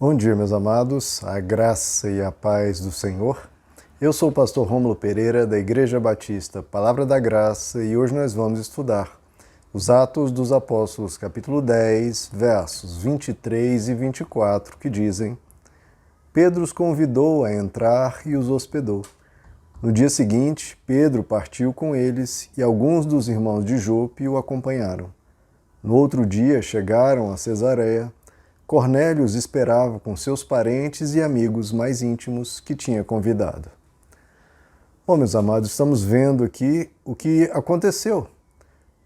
Bom dia, meus amados, a graça e a paz do Senhor. Eu sou o pastor Rômulo Pereira, da Igreja Batista Palavra da Graça, e hoje nós vamos estudar os Atos dos Apóstolos, capítulo 10, versos 23 e 24, que dizem: Pedro os convidou a entrar e os hospedou. No dia seguinte, Pedro partiu com eles e alguns dos irmãos de Jope o acompanharam. No outro dia chegaram a Cesareia. Cornélio os esperava com seus parentes e amigos mais íntimos que tinha convidado. Bom, meus amados, estamos vendo aqui o que aconteceu.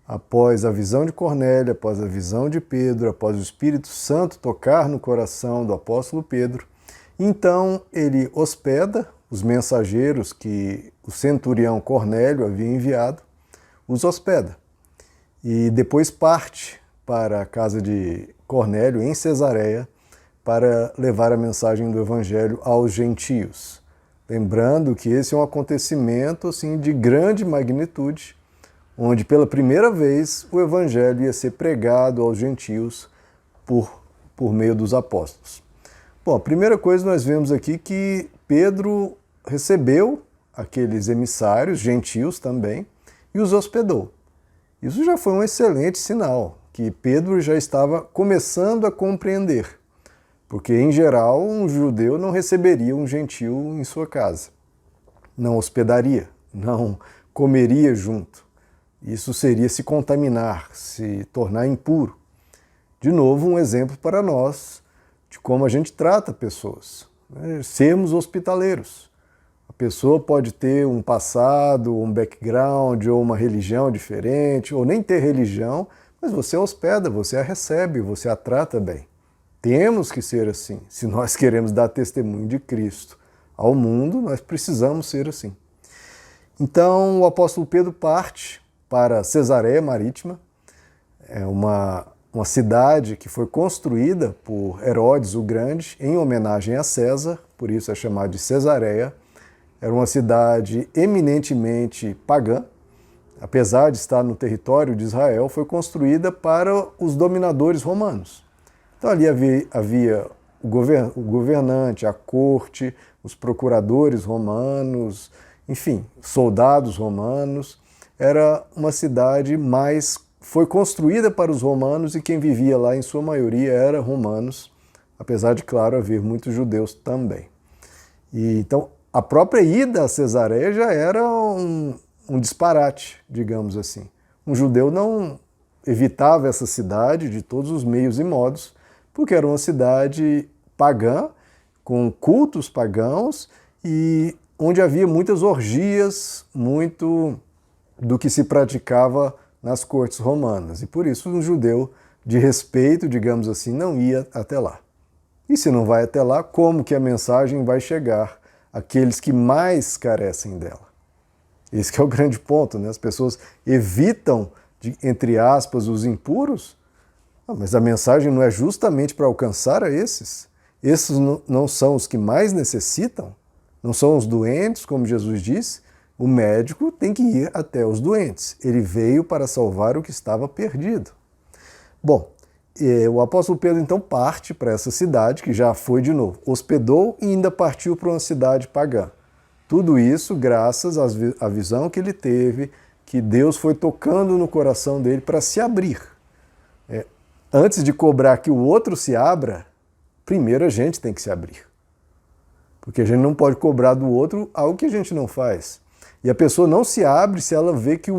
Após a visão de Cornélio, após a visão de Pedro, após o Espírito Santo tocar no coração do apóstolo Pedro, então ele hospeda os mensageiros que o centurião Cornélio havia enviado, os hospeda. E depois parte para a casa de Cornélio, em Cesareia, para levar a mensagem do Evangelho aos gentios. Lembrando que esse é um acontecimento assim, de grande magnitude, onde pela primeira vez o Evangelho ia ser pregado aos gentios por meio dos apóstolos. Bom, a primeira coisa nós vemos aqui que Pedro recebeu aqueles emissários, gentios também, e os hospedou. Isso já foi um excelente sinal, que Pedro já estava começando a compreender, porque, em geral, um judeu não receberia um gentio em sua casa, não hospedaria, não comeria junto. Isso seria se contaminar, se tornar impuro. De novo, um exemplo para nós de como a gente trata pessoas, né? Sermos hospitaleiros. A pessoa pode ter um passado, um background, ou uma religião diferente, ou nem ter religião, mas você a hospeda, você a recebe, você a trata bem. Temos que ser assim. Se nós queremos dar testemunho de Cristo ao mundo, nós precisamos ser assim. Então, o apóstolo Pedro parte para Cesareia Marítima, é uma cidade que foi construída por Herodes o Grande em homenagem a César, por isso é chamada de Cesareia. Era uma cidade eminentemente pagã, apesar de estar no território de Israel, foi construída para os dominadores romanos. Então ali havia o governante, a corte, os procuradores romanos, enfim, soldados romanos. Era uma cidade foi construída para os romanos e quem vivia lá, em sua maioria, era romanos, apesar de, claro, haver muitos judeus também. Então, a própria ida a Cesareia já era um disparate, digamos assim. Um judeu não evitava essa cidade de todos os meios e modos, porque era uma cidade pagã, com cultos pagãos, e onde havia muitas orgias, muito do que se praticava nas cortes romanas. E por isso um judeu de respeito, digamos assim, não ia até lá. E se não vai até lá, como que a mensagem vai chegar àqueles que mais carecem dela? Esse que é o grande ponto, né? As pessoas evitam, entre aspas, os impuros, mas a mensagem não é justamente para alcançar a esses? Esses não são os que mais necessitam? Não são os doentes, como Jesus disse? O médico tem que ir até os doentes. Ele veio para salvar o que estava perdido. Bom, o apóstolo Pedro então parte para essa cidade, que já foi de novo, hospedou e ainda partiu para uma cidade pagã. Tudo isso graças à visão que ele teve, que Deus foi tocando no coração dele para se abrir. Antes de cobrar que o outro se abra, primeiro a gente tem que se abrir. Porque a gente não pode cobrar do outro algo que a gente não faz. E a pessoa não se abre se ela vê que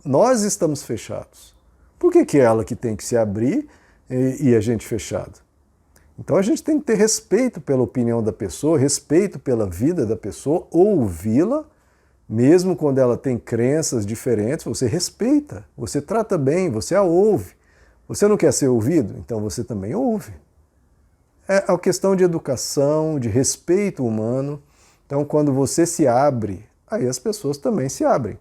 nós estamos fechados. Por que é ela que tem que se abrir e a gente fechado? Então a gente tem que ter respeito pela opinião da pessoa, respeito pela vida da pessoa, ouvi-la, mesmo quando ela tem crenças diferentes, você respeita, você trata bem, você a ouve. Você não quer ser ouvido? Então você também ouve. É uma questão de educação, de respeito humano. Então quando você se abre, aí as pessoas também se abrem.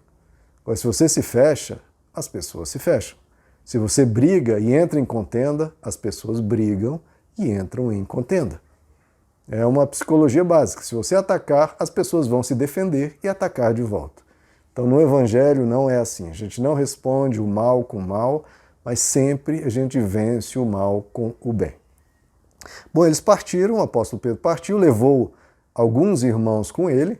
Mas se você se fecha, as pessoas se fecham. Se você briga e entra em contenda, as pessoas brigam e entram em contenda. É uma psicologia básica. Se você atacar, as pessoas vão se defender e atacar de volta. Então no Evangelho não é assim. A gente não responde o mal com o mal, mas sempre a gente vence o mal com o bem. Bom, eles partiram, o apóstolo Pedro partiu, levou alguns irmãos com ele.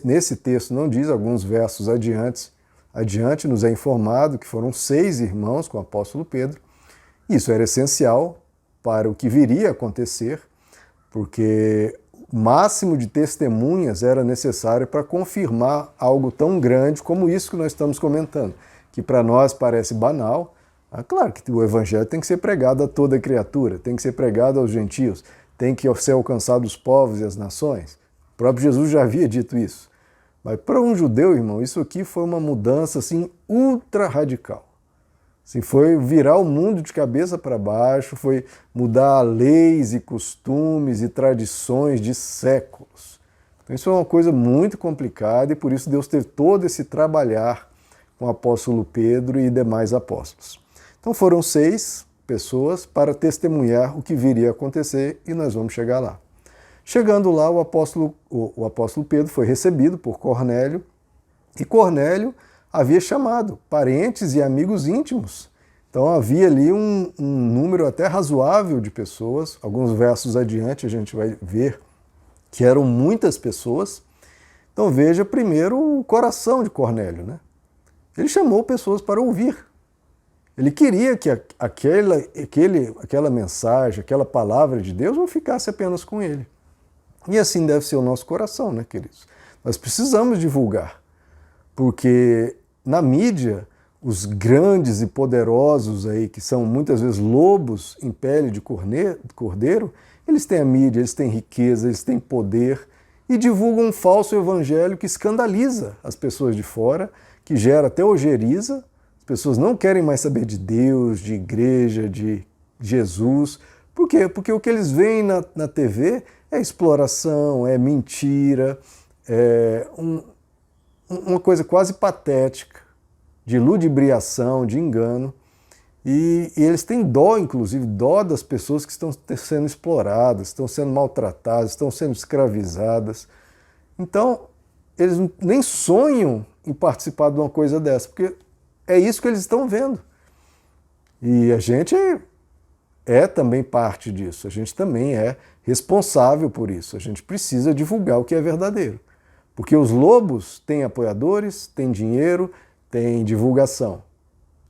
Nesse texto não diz, alguns versos adiante nos é informado que foram 6 irmãos com o apóstolo Pedro. Isso era essencial para o que viria a acontecer, porque o máximo de testemunhas era necessário para confirmar algo tão grande como isso que nós estamos comentando, que para nós parece banal. Claro que o evangelho tem que ser pregado a toda criatura, tem que ser pregado aos gentios, tem que ser alcançado os povos e as nações. O próprio Jesus já havia dito isso. Mas para um judeu, irmão, isso aqui foi uma mudança assim ultra radical. Assim, foi virar o mundo de cabeça para baixo, foi mudar leis e costumes e tradições de séculos. Então isso é uma coisa muito complicada e por isso Deus teve todo esse trabalhar com o apóstolo Pedro e demais apóstolos. Então foram 6 pessoas para testemunhar o que viria a acontecer e nós vamos chegar lá. Chegando lá, o apóstolo Pedro foi recebido por Cornélio e Cornélio havia chamado parentes e amigos íntimos. Então havia ali um número até razoável de pessoas. Alguns versos adiante a gente vai ver que eram muitas pessoas. Então veja primeiro o coração de Cornélio, né? Ele chamou pessoas para ouvir. Ele queria que aquela mensagem, aquela palavra de Deus não ficasse apenas com ele. E assim deve ser o nosso coração, né, queridos? Nós precisamos divulgar, porque na mídia, os grandes e poderosos aí, que são muitas vezes lobos em pele de cordeiro, eles têm a mídia, eles têm riqueza, eles têm poder e divulgam um falso evangelho que escandaliza as pessoas de fora, que gera até ojeriza. As pessoas não querem mais saber de Deus, de igreja, de Jesus. Por quê? Porque o que eles veem na TV é exploração, é mentira, é uma coisa quase patética, de ludibriação, de engano. E eles têm dó, inclusive, dó das pessoas que estão sendo exploradas, estão sendo maltratadas, estão sendo escravizadas. Então, eles nem sonham em participar de uma coisa dessa, porque é isso que eles estão vendo. E a gente é também parte disso, a gente também é responsável por isso. A gente precisa divulgar o que é verdadeiro. Porque os lobos têm apoiadores, têm dinheiro, têm divulgação.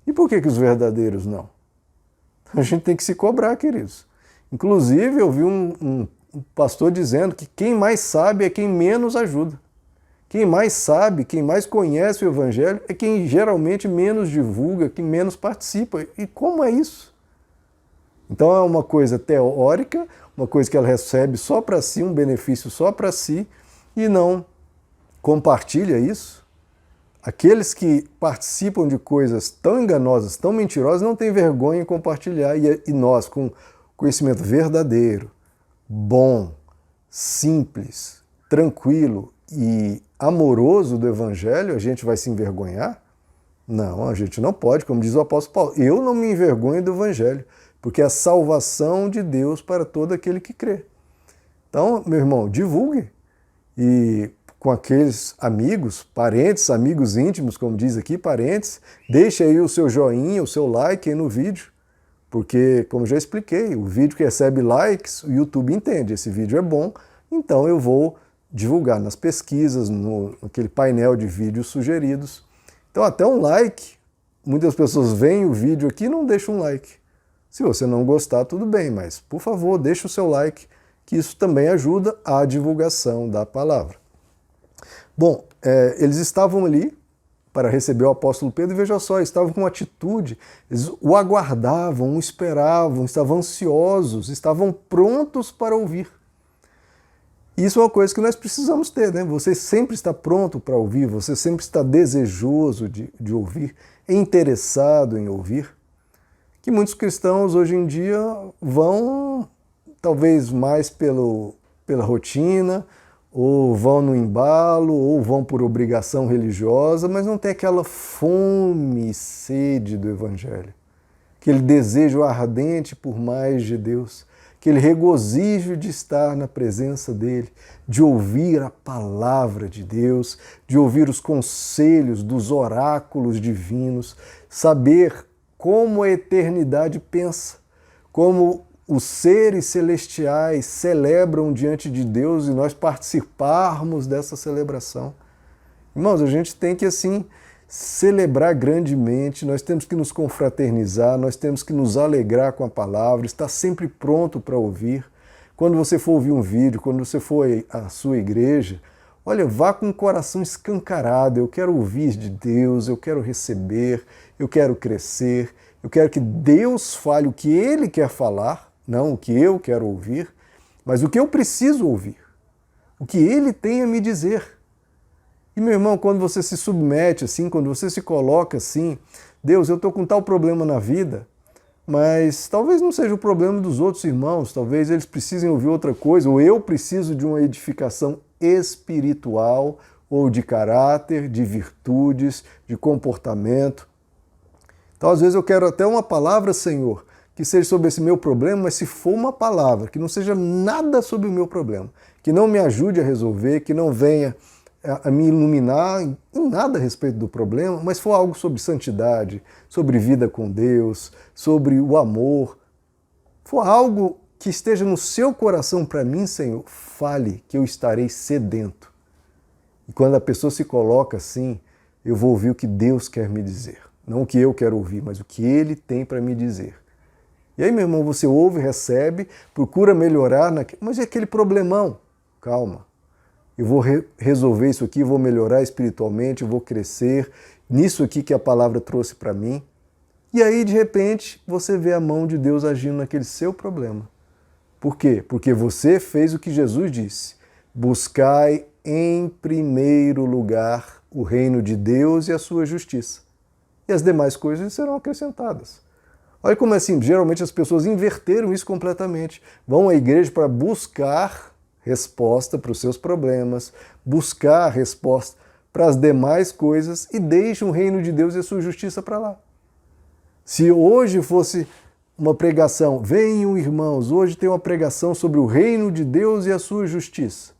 E por que os verdadeiros não? A gente tem que se cobrar, queridos. Inclusive, eu vi um pastor dizendo que quem mais sabe é quem menos ajuda. Quem mais sabe, quem mais conhece o Evangelho é quem geralmente menos divulga, quem menos participa. E como é isso? Então é uma coisa teórica, uma coisa que ela recebe só para si, um benefício só para si, e não compartilha isso. Aqueles que participam de coisas tão enganosas, tão mentirosas, não têm vergonha em compartilhar. E nós, com conhecimento verdadeiro, bom, simples, tranquilo e amoroso do Evangelho, a gente vai se envergonhar? Não, a gente não pode, como diz o apóstolo Paulo. Eu não me envergonho do Evangelho, porque é a salvação de Deus para todo aquele que crê. Então, meu irmão, divulgue. E com aqueles amigos, parentes, amigos íntimos, como diz aqui, parentes, deixe aí o seu joinha, o seu like aí no vídeo, porque, como já expliquei, o vídeo que recebe likes, o YouTube entende, esse vídeo é bom, então eu vou divulgar nas pesquisas, naquele painel de vídeos sugeridos. Então até um like, muitas pessoas veem o vídeo aqui e não deixam um like. Se você não gostar, tudo bem, mas por favor, deixe o seu like, que isso também ajuda à divulgação da palavra. Bom, eles estavam ali para receber o apóstolo Pedro e veja só, estavam com uma atitude, eles o aguardavam, o esperavam, estavam ansiosos, estavam prontos para ouvir. Isso é uma coisa que nós precisamos ter, né? Você sempre está pronto para ouvir, você sempre está desejoso de ouvir, interessado em ouvir. Que muitos cristãos hoje em dia vão talvez mais pela rotina, ou vão no embalo, ou vão por obrigação religiosa, mas não tem aquela fome e sede do Evangelho, aquele desejo ardente por mais de Deus, aquele regozijo de estar na presença dele, de ouvir a palavra de Deus, de ouvir os conselhos dos oráculos divinos, saber como a eternidade pensa, como os seres celestiais celebram diante de Deus e nós participarmos dessa celebração. Irmãos, a gente tem que, assim, celebrar grandemente, nós temos que nos confraternizar, nós temos que nos alegrar com a palavra, estar sempre pronto para ouvir. Quando você for ouvir um vídeo, quando você for à sua igreja, olha, vá com o coração escancarado. Eu quero ouvir de Deus, eu quero receber, eu quero crescer, eu quero que Deus fale o que Ele quer falar, não o que eu quero ouvir, mas o que eu preciso ouvir, o que Ele tem a me dizer. E, meu irmão, quando você se submete assim, quando você se coloca assim, Deus, eu estou com tal problema na vida, mas talvez não seja o problema dos outros irmãos, talvez eles precisem ouvir outra coisa, ou eu preciso de uma edificação espiritual, ou de caráter, de virtudes, de comportamento. Então, às vezes eu quero até uma palavra, Senhor, que seja sobre esse meu problema, mas se for uma palavra, que não seja nada sobre o meu problema, que não me ajude a resolver, que não venha a me iluminar em nada a respeito do problema, mas for algo sobre santidade, sobre vida com Deus, sobre o amor, for algo que esteja no seu coração para mim, Senhor, fale que eu estarei sedento. E quando a pessoa se coloca assim, eu vou ouvir o que Deus quer me dizer. Não o que eu quero ouvir, mas o que Ele tem para me dizer. E aí, meu irmão, você ouve, recebe, procura melhorar, mas é aquele problemão. Calma. Eu vou resolver isso aqui, vou melhorar espiritualmente, eu vou crescer nisso aqui que a palavra trouxe para mim. E aí, de repente, você vê a mão de Deus agindo naquele seu problema. Por quê? Porque você fez o que Jesus disse. Buscai em primeiro lugar o reino de Deus e a sua justiça. E as demais coisas serão acrescentadas. Olha como é assim, geralmente as pessoas inverteram isso completamente. Vão à igreja para buscar resposta para os seus problemas, buscar resposta para as demais coisas e deixam o reino de Deus e a sua justiça para lá. Se hoje fosse uma pregação, venham irmãos, hoje tem uma pregação sobre o reino de Deus e a sua justiça,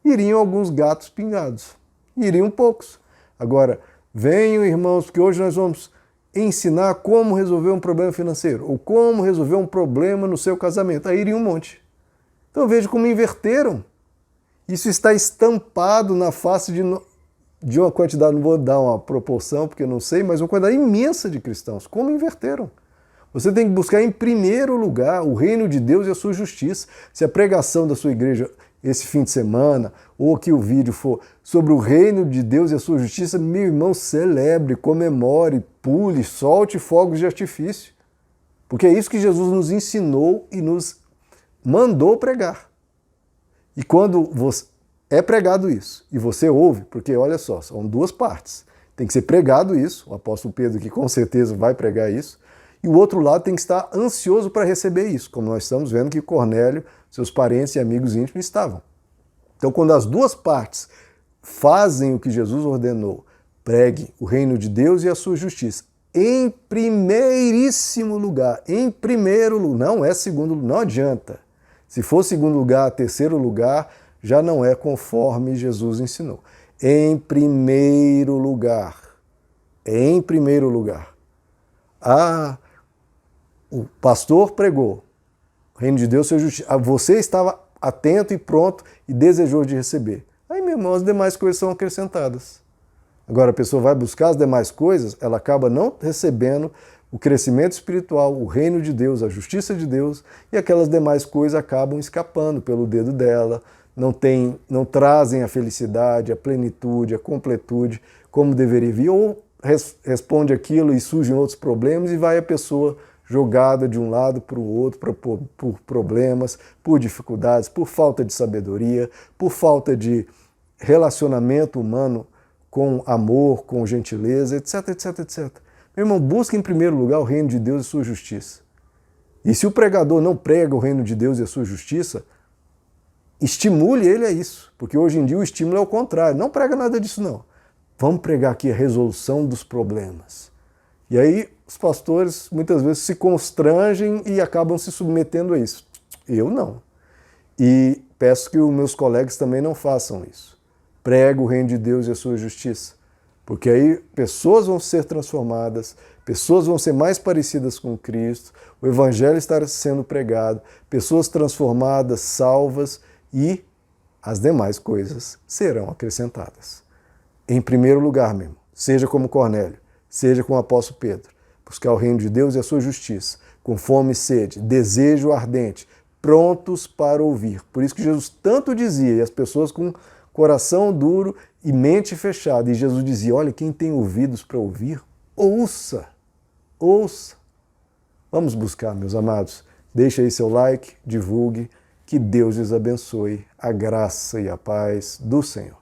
iriam alguns gatos pingados, iriam poucos. Agora, venham irmãos, porque hoje nós vamos ensinar como resolver um problema financeiro ou como resolver um problema no seu casamento. Aí iria um monte. Então veja como inverteram. Isso está estampado na face de uma quantidade, não vou dar uma proporção porque eu não sei, mas uma quantidade imensa de cristãos. Como inverteram? Você tem que buscar em primeiro lugar o reino de Deus e a sua justiça. Se a pregação da sua igreja esse fim de semana, ou que o vídeo for sobre o reino de Deus e a sua justiça, meu irmão, celebre, comemore, pule, solte fogos de artifício. Porque é isso que Jesus nos ensinou e nos mandou pregar. E quando é pregado isso, e você ouve, porque olha só, são duas partes. Tem que ser pregado isso, o apóstolo Pedro que com certeza vai pregar isso, e o outro lado tem que estar ansioso para receber isso, como nós estamos vendo que Cornélio, seus parentes e amigos íntimos estavam. Então, quando as duas partes fazem o que Jesus ordenou, pregue o reino de Deus e a sua justiça, em primeiríssimo lugar, em primeiro lugar, não é segundo lugar, não adianta. Se for segundo lugar, terceiro lugar, já não é conforme Jesus ensinou. Em primeiro lugar, em primeiro lugar. O pastor pregou, o reino de Deus e a justiça. Você estava atento e pronto e desejoso de receber. Aí, meu irmão, as demais coisas são acrescentadas. Agora, a pessoa vai buscar as demais coisas, ela acaba não recebendo o crescimento espiritual, o reino de Deus, a justiça de Deus, e aquelas demais coisas acabam escapando pelo dedo dela, não trazem a felicidade, a plenitude, a completude como deveria vir, ou responde aquilo e surgem outros problemas e vai a pessoa jogada de um lado para o outro por problemas, por dificuldades, por falta de sabedoria, por falta de relacionamento humano com amor, com gentileza, etc, etc, etc. Meu irmão, busque em primeiro lugar o reino de Deus e sua justiça. E se o pregador não prega o reino de Deus e a sua justiça, estimule ele a isso, porque hoje em dia o estímulo é o contrário. Não prega nada disso, não. Vamos pregar aqui a resolução dos problemas. E aí os pastores muitas vezes se constrangem e acabam se submetendo a isso. Eu não. E peço que os meus colegas também não façam isso. Prega o reino de Deus e a sua justiça. Porque aí pessoas vão ser transformadas, pessoas vão ser mais parecidas com Cristo, o Evangelho estará sendo pregado, pessoas transformadas, salvas e as demais coisas serão acrescentadas. Em primeiro lugar, mesmo, seja como Cornélio, seja como o apóstolo Pedro, buscar o reino de Deus e a sua justiça, com fome e sede, desejo ardente, prontos para ouvir. Por isso que Jesus tanto dizia, e as pessoas com coração duro e mente fechada, e Jesus dizia, olha, quem tem ouvidos para ouvir, ouça, ouça. Vamos buscar, meus amados. Deixe aí seu like, divulgue, que Deus lhes abençoe, a graça e a paz do Senhor.